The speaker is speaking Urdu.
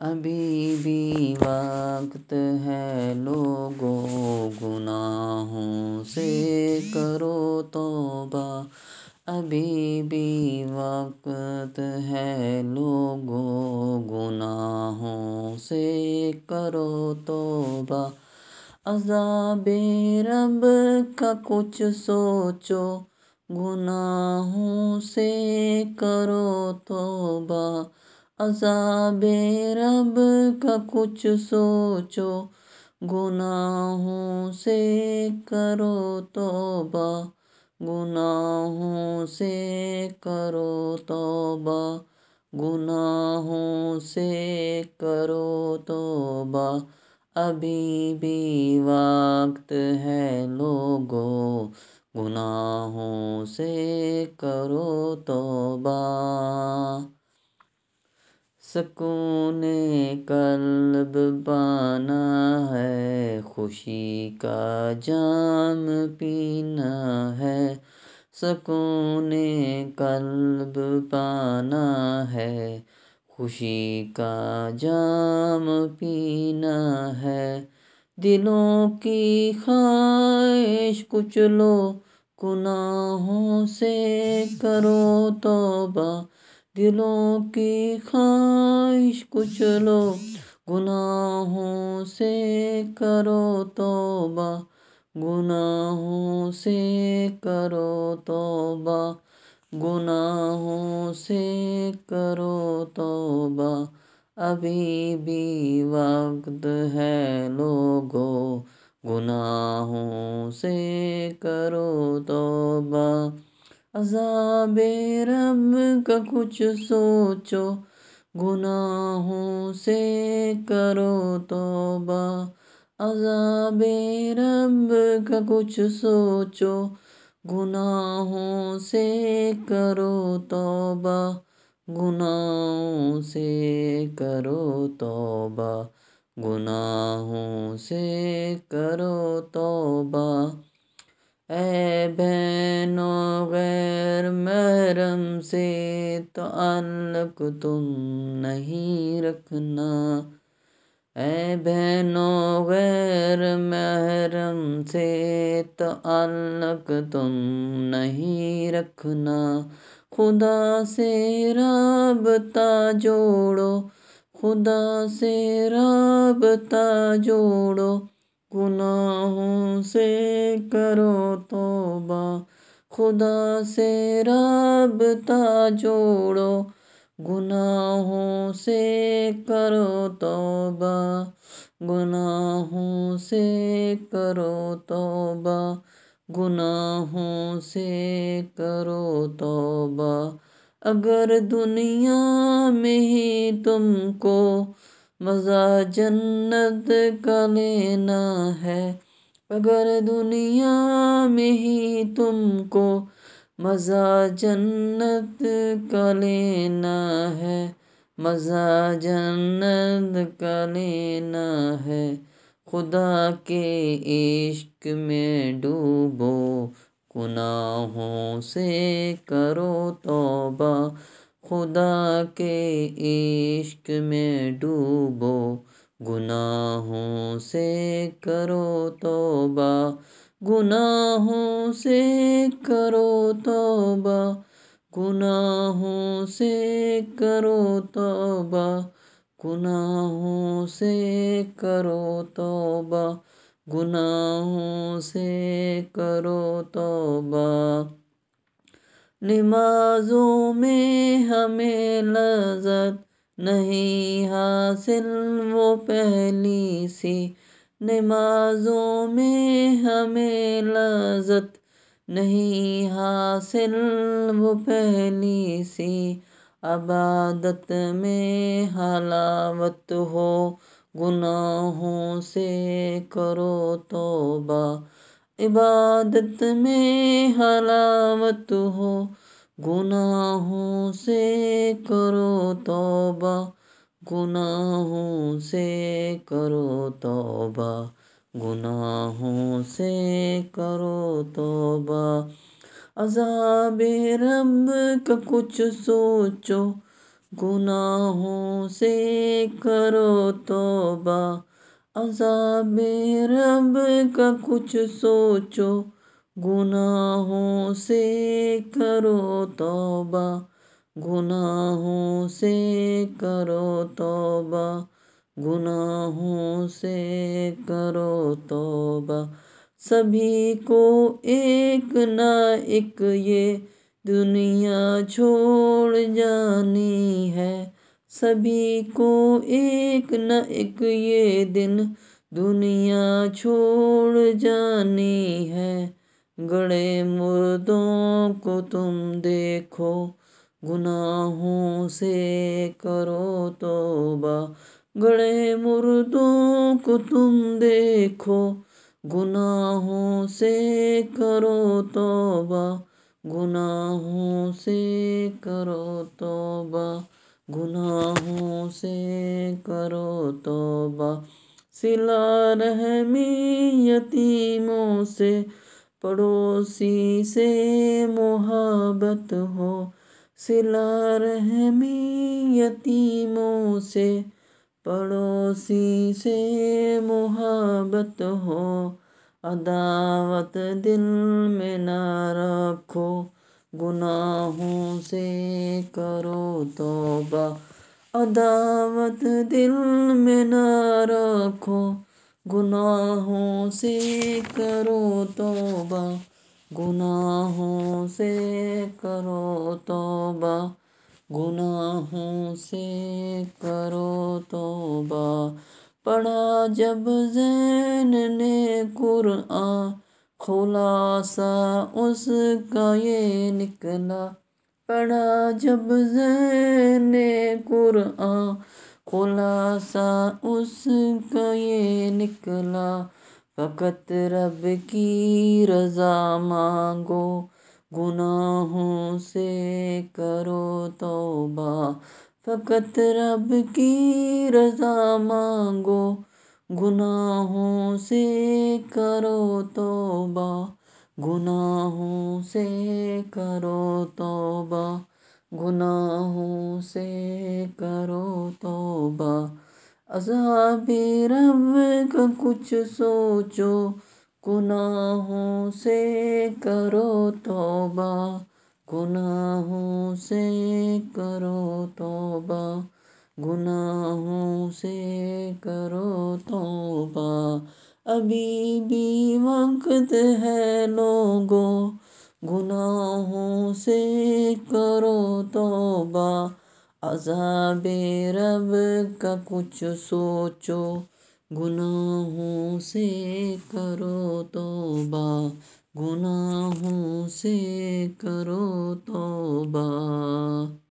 ابھی بھی وقت ہے لوگوں، گناہوں سے کرو توبہ۔ ابھی بھی وقت ہے لوگوں، گناہوں سے کرو توبہ۔ عذاب رب کا کچھ سوچو، گناہوں سے کرو توبہ۔ عذاب رب کا کچھ سوچو، گناہوں سے کرو توبہ۔ گناہوں سے کرو توبہ، گناہوں سے کرو توبہ۔ ابھی بھی وقت ہے لوگوں، گناہوں سے کرو توبہ۔ سکون قلب پانا ہے، خوشی کا جام پینا ہے۔ سکون قلب پانا ہے، خوشی کا جام پینا ہے۔ دلوں کی خواہش کچھ لو، گناہوں سے کرو توبہ۔ دلوں کی خواہش کچھ لو، گناہوں سے کرو توبہ۔ گناہوں سے کرو توبہ، گناہوں سے کرو توبہ۔ ابھی بھی وقت ہے لوگوں، گناہوں سے کرو توبہ۔ عذاب رب کا کچھ سوچو، گناہوں سے کرو توبہ۔ عذاب رب کا کچھ سوچو، گناہوں سے کرو توبہ۔ گناہوں سے کرو توبہ، گناہوں سے کرو توبہ۔ اے بہنوں، غیر محرم سے تعلق تم نہیں رکھنا۔ اے بہنوں، غیر محرم سے تعلق تم نہیں رکھنا۔ خدا سے رابطہ جوڑو، خدا سے رابطہ جوڑو۔ گناہوں سے کرو توبہ، خدا سے رابطہ جوڑو۔ گناہوں سے کرو توبہ، گناہوں سے کرو توبہ۔ گناہوں سے کرو توبہ۔ اگر دنیا میں ہی تم کو مزہ جنت کا لینا ہے، اگر دنیا میں ہی تم کو مزہ جنت کا لینا ہے، مزہ جنت کا لینا ہے، خدا کے عشق میں ڈوبو، گناہوں سے کرو توبہ۔ خدا کے عشق میں ڈوبو، گناہوں سے کرو توبہ۔ گناہوں سے کرو توبہ، گناہوں سے کرو توبہ۔ گناہوں سے کرو توبہ، گناہوں سے کرو توبہ۔ نمازوں میں ہمیں لذت نہیں حاصل وہ پہلی سی، نمازوں میں ہمیں لذت نہیں حاصل وہ پہلی سی۔ عبادت میں حلاوت ہو، گناہوں سے کرو توبہ۔ عبادت میں حلاوت ہو، گناہوں سے کرو توبہ۔ گناہوں سے کرو توبہ، گناہوں سے کرو توبہ۔ عذاب رب کا کچھ سوچو، گناہوں سے کرو توبہ، عذاب رب کا کچھ سوچو، گناہوں سے کرو توبہ، گناہوں سے کرو توبہ، گناہوں سے کرو توبہ۔ سبھی کو ایک نہ ایک یہ دنیا چھوڑ جانی ہے، سبھی کو ایک نہ ایک یہ دن دنیا چھوڑ جانی ہے۔ گڑے مردوں کو تم دیکھو، گناہوں سے کرو توبہ، گڑے مردوں کو تم دیکھو، گناہوں سے کرو توبہ، گناہوں سے کرو توبہ، گناہوں سے کرو توبہ۔ صلہ رحمی یتیموں سے، پڑوسی سے محبت ہو، صلہ رحمی یتیموں سے، پڑوسی سے محبت ہو، عداوت دل میں نہ رکھو، گناہوں سے کرو توبہ، عداوت دل میں نہ رکھو، گناہوں سے کرو توبہ، گناہوں سے کرو توبہ، گناہوں سے کرو توبہ۔ پڑھا جب زین نے قرآن، خلاصہ اس کا یہ نکلا، پڑھا جب زین نے قرآن، خلاصہ اس کا یہ نکلا، فقط رب کی رضا مانگو، گناہوں سے کرو توبہ، فقط رب کی رضا مانگو، گناہوں سے کرو توبہ، گناہوں سے کرو توبہ، گناہوں سے کرو توبہ۔ عذاب رب کا کچھ سوچو، گناہوں سے کرو توبہ، گناہوں سے کرو توبہ، گناہوں سے کرو توبہ۔ ابھی بھی وقت ہے لوگو، گناہوں سے کرو توبہ، عذاب رب کا کچھ سوچو، گناہوں سے کرو توبہ، گناہوں سے کرو توبہ۔